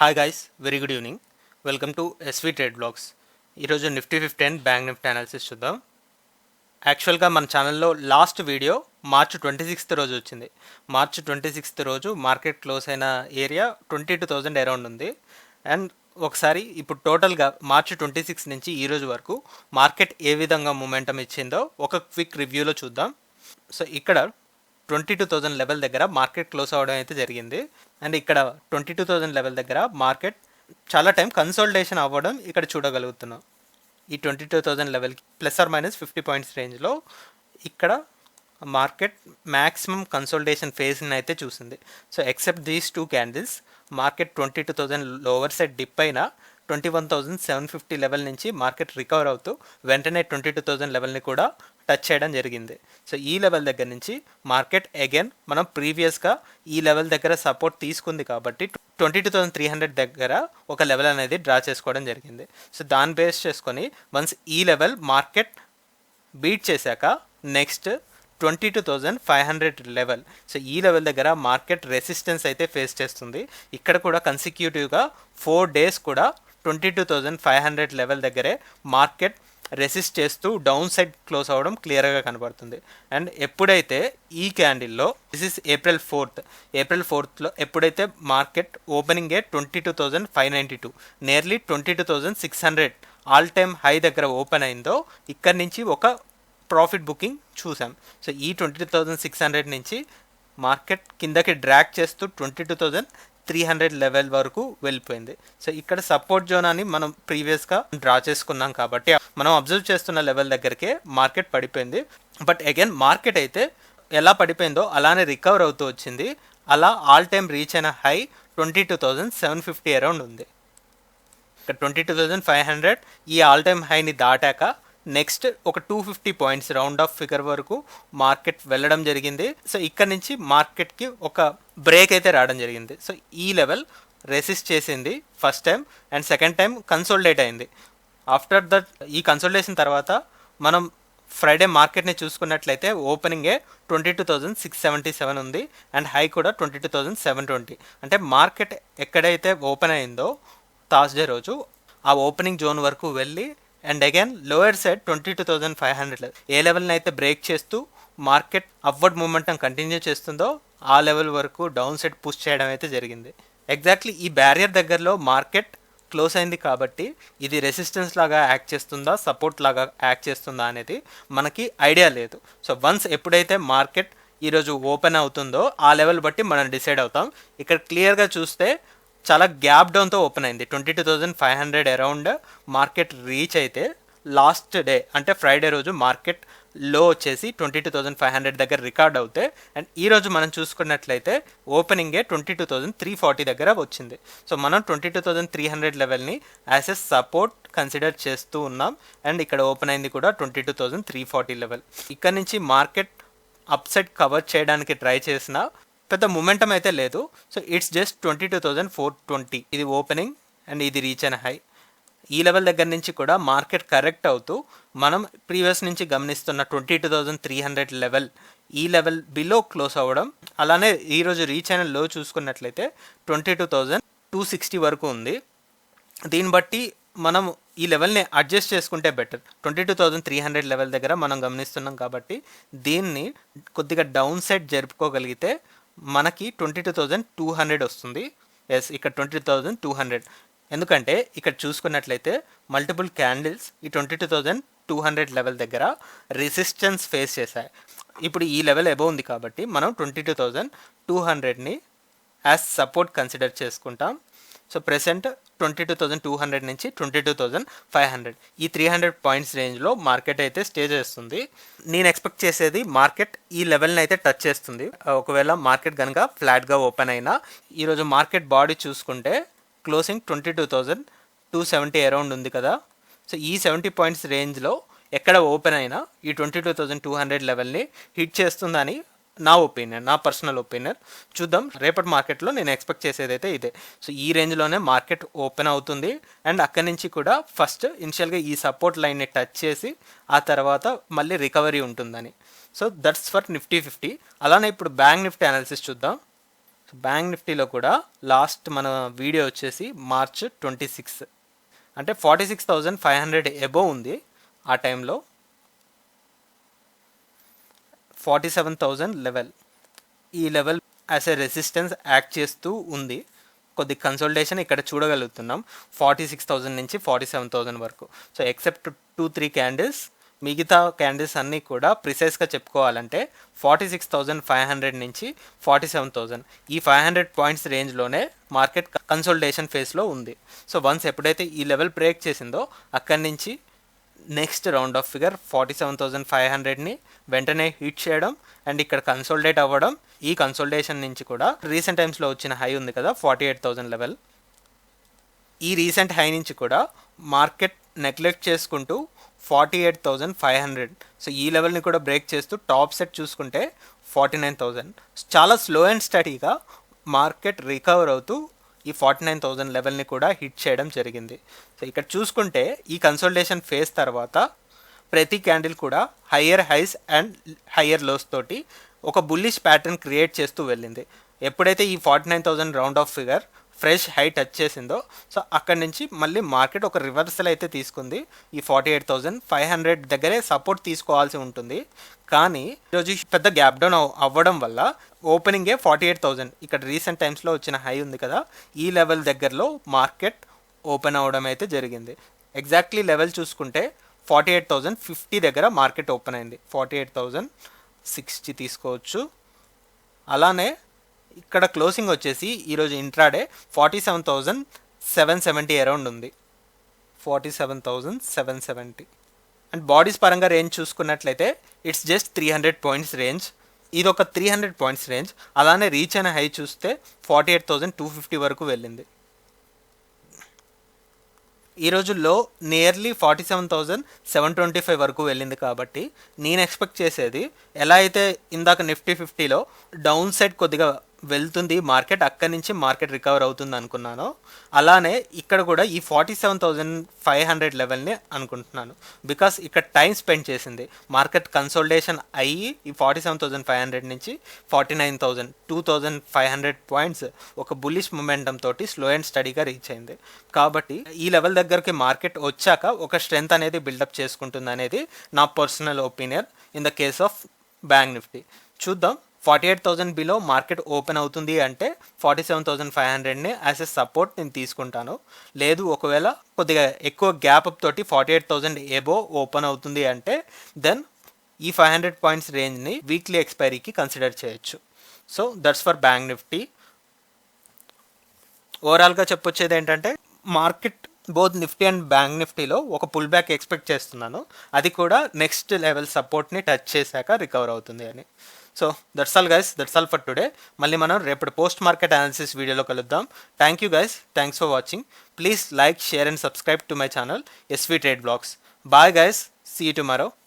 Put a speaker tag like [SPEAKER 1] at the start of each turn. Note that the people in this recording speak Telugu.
[SPEAKER 1] Hi guys, very good evening. Welcome to SV trade blogs. ఈరోజు Nifty 50 and bank Nifty analysis చూద్దాం. యాక్చువల్గా మన ఛానల్లో లాస్ట్ వీడియో మార్చ్ 26th రోజు వచ్చింది. మార్చ్ 26th రోజు మార్కెట్ క్లోజ్ అయిన ఏరియా 22,000 అరౌండ్ ఉంది. అండ్ ఒకసారి ఇప్పుడు టోటల్గా మార్చ్ 26 నుంచి ఈ రోజు వరకు మార్కెట్ ఏ విధంగా మూమెంటం ఇచ్చిందో ఒక క్విక్ రివ్యూలో చూద్దాం. సో ఇక్కడ 22,000 లెవెల్ దగ్గర మార్కెట్ క్లోజ్ అవ్వడం అయితే జరిగింది. అండ్ ఇక్కడ 22,000 లెవెల్ దగ్గర మార్కెట్ చాలా టైం కన్సోలిడేషన్ అవ్వడం ఇక్కడ చూడగలుగుతున్నాం. ఈ 22,000 లెవెల్కి ±50 పాయింట్స్ రేంజ్లో ఇక్కడ మార్కెట్ మ్యాక్సిమం కన్సోలిడేషన్ ఫేజ్ని అయితే చూసింది. So except these two candles market 22,000 lower side dip అయినా 21,750 లెవెల్ నుంచి మార్కెట్ రికవర్ అవుతూ వెంటనే 22,000 లెవెల్ని కూడా టచ్ చేయడం జరిగింది. సో ఈ లెవెల్ దగ్గర నుంచి మార్కెట్ అగైన్ మనం ప్రీవియస్గా ఈ లెవెల్ దగ్గర సపోర్ట్ తీసుకుంది కాబట్టి 22,300 దగ్గర ఒక లెవెల్ అనేది డ్రా చేసుకోవడం జరిగింది. సో దాన్ని బేస్ చేసుకొని వన్స్ ఈ లెవెల్ మార్కెట్ బీట్ చేశాక నెక్స్ట్ 22,500 లెవెల్. సో ఈ లెవెల్ దగ్గర మార్కెట్ రెసిస్టెన్స్ అయితే ఫేస్ చేస్తుంది. ఇక్కడ కూడా కన్సిక్యూటివ్గా 4 days కూడా 22,500 లెవెల్ దగ్గరే మార్కెట్ రెసిస్ట్ చేస్తూ డౌన్ సైడ్ క్లోజ్ అవ్వడం క్లియర్గా కనబడుతుంది. అండ్ ఎప్పుడైతే ఈ క్యాండిల్లో దిస్ ఇస్ ఏప్రిల్ 4th ఎప్పుడైతే మార్కెట్ ఓపెనింగే 22,592 నియర్లీ 22,600 ఆల్ టైమ్ హై దగ్గర ఓపెన్ అయిందో ఇక్కడ నుంచి ఒక ప్రాఫిట్ బుకింగ్ చూసాం. సో ఈ 22,600 నుంచి మార్కెట్ కిందకి డ్రాగ్ చేస్తూ 22,300 లెవెల్ వరకు వెళ్ళిపోయింది. సో ఇక్కడ సపోర్ట్ జోన్ అని మనం ప్రీవియస్గా డ్రా చేసుకున్నాం కాబట్టి మనం అబ్జర్వ్ చేస్తున్న లెవెల్ దగ్గరికే మార్కెట్ పడిపోయింది. బట్ అగైన్ మార్కెట్ అయితే ఎలా పడిపోయిందో అలానే రికవర్ అవుతూ వచ్చింది. అలా ఆల్ టైమ్ రీచ్ అయిన హై 22,750 అరౌండ్ ఉంది. ఇక్కడ 22,500 ఈ ఆల్ టైమ్ హైని దాటాక నెక్స్ట్ ఒక 250 పాయింట్స్ రౌండ్ ఆఫ్ ఫిగర్ వరకు మార్కెట్ వెళ్ళడం జరిగింది. సో ఇక్కడ నుంచి మార్కెట్కి ఒక బ్రేక్ అయితే రావడం జరిగింది. సో ఈ లెవెల్ రెసిస్ట్ చేసింది first time and second time consolidate అయింది. ఆఫ్టర్ దట్ ఈ కన్సోలిడేషన్ తర్వాత మనం ఫ్రైడే మార్కెట్ని చూసుకున్నట్లయితే ఓపెనింగే 22,677 ఉంది అండ్ హై కూడా 22,720. అంటే మార్కెట్ ఎక్కడైతే ఓపెన్ అయిందో థర్స్డే రోజు ఆ ఓపెనింగ్ జోన్ వరకు వెళ్ళి అండ్ అగైన్ లోయర్ సైడ్ 22,500 ఏ లెవెల్ని అయితే బ్రేక్ చేస్తూ మార్కెట్ అప్వర్డ్ మూమెంటం కంటిన్యూ చేస్తుందో ఆ లెవెల్ వరకు డౌన్ సైడ్ పుష్ చేయడం అయితే జరిగింది. ఎగ్జాక్ట్లీ ఈ బ్యారియర్ దగ్గరలో మార్కెట్ క్లోజ్ అయింది కాబట్టి ఇది రెసిస్టెన్స్ లాగా యాక్ట్ చేస్తుందా సపోర్ట్ లాగా యాక్ట్ చేస్తుందా అనేది మనకి ఐడియా లేదు. సో వన్స్ ఎప్పుడైతే మార్కెట్ ఈరోజు ఓపెన్ అవుతుందో ఆ లెవెల్ బట్టి మనం డిసైడ్ అవుతాం. ఇక్కడ క్లియర్గా చూస్తే చాలా గ్యాప్ డౌన్తో ఓపెన్ అయింది. 22,500 అరౌండ్ మార్కెట్ రీచ్ అయితే లాస్ట్ డే అంటే ఫ్రైడే రోజు మార్కెట్ లో వచ్చేసి 22,500 దగ్గర రికార్డ్ అవుతే అండ్ ఈరోజు మనం చూసుకున్నట్లయితే ఓపెనింగే 22,340 దగ్గర వచ్చింది. సో మనం 22,300 లెవెల్ని యాజ్ ఎ సపోర్ట్ కన్సిడర్ చేస్తూ ఉన్నాం అండ్ ఇక్కడ ఓపెన్ అయింది కూడా 22,340 లెవెల్. ఇక్కడ నుంచి మార్కెట్ అప్ సైడ్ కవర్ చేయడానికి ట్రై చేసిన పెద్ద మూమెంటం అయితే లేదు. సో ఇట్స్ జస్ట్ 22,420 ఇది ఓపెనింగ్ అండ్ ఇది రీచ్ అయిన హై. ఈ లెవెల్ దగ్గర నుంచి కూడా మార్కెట్ కరెక్ట్ అవుతూ మనం ప్రీవియస్ నుంచి గమనిస్తున్న 22,300 లెవెల్ ఈ లెవెల్ బిలో క్లోజ్ అవ్వడం, అలానే ఈరోజు రీచ్ అయిన లో చూసుకున్నట్లయితే 22,260 వరకు ఉంది. దీన్ని బట్టి మనం ఈ లెవెల్ని అడ్జస్ట్ చేసుకుంటే బెటర్. 22,300 లెవెల్ దగ్గర మనం గమనిస్తున్నాం కాబట్టి దీన్ని కొద్దిగా డౌన్ సైడ్ జరుపుకోగలిగితే మనకి 22,200 వస్తుంది. ఎస్, ఇక్కడ 22,200. ఎందుకంటే ఇక్కడ చూసుకున్నట్లయితే మల్టిపుల్ క్యాండిల్స్ ఈ 22,200 లెవెల్ దగ్గర రెసిస్టెన్స్ ఫేస్ చేశాయి. ఇప్పుడు ఈ లెవెల్ అబవ్ ఉంది కాబట్టి మనం 22,200ని యాజ్ సపోర్ట్ కన్సిడర్ చేసుకుంటాం. సో ప్రెసెంట్ 22,200 నుంచి 22,500 ఈ 300 పాయింట్స్ రేంజ్లో మార్కెట్ అయితే స్టే చేస్తుంది. నేను ఎక్స్పెక్ట్ చేసేది మార్కెట్ ఈ లెవెల్ని అయితే టచ్ చేస్తుంది. ఒకవేళ మార్కెట్ కనుక ఫ్లాట్గా ఓపెన్ అయినా ఈరోజు మార్కెట్ బాడీ చూసుకుంటే క్లోజింగ్ 22,270 అరౌండ్ ఉంది కదా. సో ఈ 70 పాయింట్స్ రేంజ్లో ఎక్కడ ఓపెన్ అయినా ఈ 22,200 లెవెల్ని హిట్ చేస్తుందని నా ఒపీనియన్, నా పర్సనల్ ఒపీనియన్. చూద్దాం రేపటి మార్కెట్లో నేను ఎక్స్పెక్ట్ చేసేది అయితే ఇదే. సో ఈ రేంజ్లోనే మార్కెట్ ఓపెన్ అవుతుంది అండ్ అక్కడి నుంచి కూడా ఫస్ట్ ఇనిషియల్గా ఈ సపోర్ట్ లైన్ని టచ్ చేసి ఆ తర్వాత మళ్ళీ రికవరీ ఉంటుందని. So that's for Nifty 50. అలానే ఇప్పుడు బ్యాంక్ నిఫ్టీ అనాలిసిస్ చూద్దాం. బ్యాంక్ నిఫ్టీలో కూడా లాస్ట్ మన వీడియో వచ్చేసి మార్చ్ 26, అంటే 46,500 ఎబో ఉంది. ఆ టైంలో 47,000 లెవెల్, ఈ level as a resistance act చేస్తూ ఉంది. కొద్ది కన్సల్టేషన్ ఇక్కడ చూడగలుగుతున్నాం 46,000 నుంచి 47,000 వరకు. సో ఎక్సెప్ట్ 2-3 క్యాండిల్స్, మిగతా క్యాండిల్స్ అన్నీ కూడా ప్రిసైజ్గా చెప్పుకోవాలంటే 46,500 నుంచి 47,000 ఈ 500 పాయింట్స్ రేంజ్లోనే మార్కెట్ కన్సల్టేషన్ ఫేస్లో ఉంది. సో వన్స్ ఎప్పుడైతే ఈ లెవెల్ బ్రేక్ చేసిందో అక్కడి నుంచి నెక్స్ట్ రౌండ్ ఆఫ్ ఫిగర్ 47,500ని వెంటనే హిట్ చేయడం అండ్ ఇక్కడ కన్సోల్డేట్ అవ్వడం. ఈ కన్సోల్టేషన్ నుంచి కూడా రీసెంట్ టైమ్స్లో వచ్చిన హై ఉంది కదా 48,000 లెవెల్, ఈ రీసెంట్ హై నుంచి కూడా మార్కెట్ నెగ్లెక్ట్ చేసుకుంటూ 48,500, సో ఈ లెవెల్ని కూడా బ్రేక్ చేస్తూ టాప్ సెట్ చూసుకుంటే 49,000. చాలా స్లో అండ్ స్టడీగా మార్కెట్ రికవర్ అవుతూ ఈ 49,000 లెవెల్ని కూడా హిట్ చేయడం జరిగింది. సో ఇక్కడ చూసుకుంటే ఈ కన్సల్టేషన్ ఫేజ్ తర్వాత ప్రతి క్యాండిల్ కూడా higher highs and higher lows తోటి ఒక బుల్లిష్ ప్యాటర్న్ క్రియేట్ చేస్తూ వెళ్ళింది. ఎప్పుడైతే ఈ 49,000 round of figure fresh high touch చేసిందో సో అక్కడి నుంచి మళ్ళీ మార్కెట్ ఒక రివర్సల్ అయితే తీసుకుంది. ఈ 48,500 దగ్గరే సపోర్ట్ తీసుకోవాల్సి ఉంటుంది. కానీ ఈరోజు పెద్ద గ్యాప్ డౌన్ అవ్వడం వల్ల ఓపెనింగే 48,000, ఇక్కడ రీసెంట్ టైమ్స్లో వచ్చిన హై ఉంది కదా ఈ లెవెల్ దగ్గరలో మార్కెట్ ఓపెన్ అవ్వడం అయితే జరిగింది. ఎగ్జాక్ట్లీ లెవెల్ చూసుకుంటే 48,050 దగ్గర మార్కెట్ ఓపెన్ అయింది. 48,060 తీసుకోవచ్చు. అలానే ఇక్కడ క్లోజింగ్ వచ్చేసి ఈరోజు ఇంట్రాడే 47,770 అరౌండ్ ఉంది. 47,770 అండ్ బాడీస్ పరంగా రేంజ్ చూసుకున్నట్లయితే ఇట్స్ జస్ట్ 300 పాయింట్స్ రేంజ్. ఇది ఒక 300 పాయింట్స్ రేంజ్. అలానే రీచ్ అయిన హై చూస్తే 48,250 వరకు వెళ్ళింది. ఈ రోజుల్లో నియర్లీ 47,725 వరకు వెళ్ళింది. కాబట్టి నేను ఎక్స్పెక్ట్ చేసేది ఎలా అయితే ఇందాక నిఫ్టీ 50లో డౌన్ సైడ్ కొద్దిగా వెళ్తుంది మార్కెట్, అక్కడి నుంచి మార్కెట్ రికవర్ అవుతుంది అనుకున్నాను, అలానే ఇక్కడ కూడా ఈ 47,500 లెవెల్ని అనుకుంటున్నాను. బికాస్ ఇక్కడ టైం స్పెండ్ చేసింది మార్కెట్ కన్సోల్టేషన్ అయ్యి ఈ 47,500 నుంచి 49,000 2,500 పాయింట్స్ ఒక బుల్లిష్ మొమెంటం తోటి స్లో అండ్ స్టడీగా రీచ్ అయింది. కాబట్టి ఈ లెవెల్ దగ్గరికి మార్కెట్ వచ్చాక ఒక స్ట్రెంత్ అనేది బిల్డప్ చేసుకుంటుంది అనేది నా personal opinion in the case of bank Nifty. చూద్దాం. 48,000 బిలో మార్కెట్ ఓపెన్ అవుతుంది అంటే 47,500ని యాజ్ ఎ సపోర్ట్ నేను తీసుకుంటాను. లేదు ఒకవేళ కొద్దిగా ఎక్కువ గ్యాప్ అప్ తోటి 48,000 ఎబో ఓపెన్ అవుతుంది అంటే దెన్ ఈ 500 పాయింట్స్ రేంజ్ని వీక్లీ ఎక్స్పైరీకి కన్సిడర్ చేయొచ్చు. So that's for bank Nifty. ఓవరాల్గా చెప్పొచ్చేది ఏంటంటే market both Nifty and bank నిఫ్టీలో ఒక పుల్ బ్యాక్ ఎక్స్పెక్ట్ చేస్తున్నాను. అది కూడా నెక్స్ట్ లెవెల్ సపోర్ట్ని టచ్ చేశాక రికవర్ అవుతుంది అని. So that's all guys, that's all for today. మళ్ళీ మనం రేపటి పోస్ట్ మార్కెట్ అనాలిసిస్ వీడియోలో కలుద్దాం. Thank you guys, thanks for watching. Please like, share and subscribe to my channel SV Trade Vlogs. Bye guys, see you tomorrow.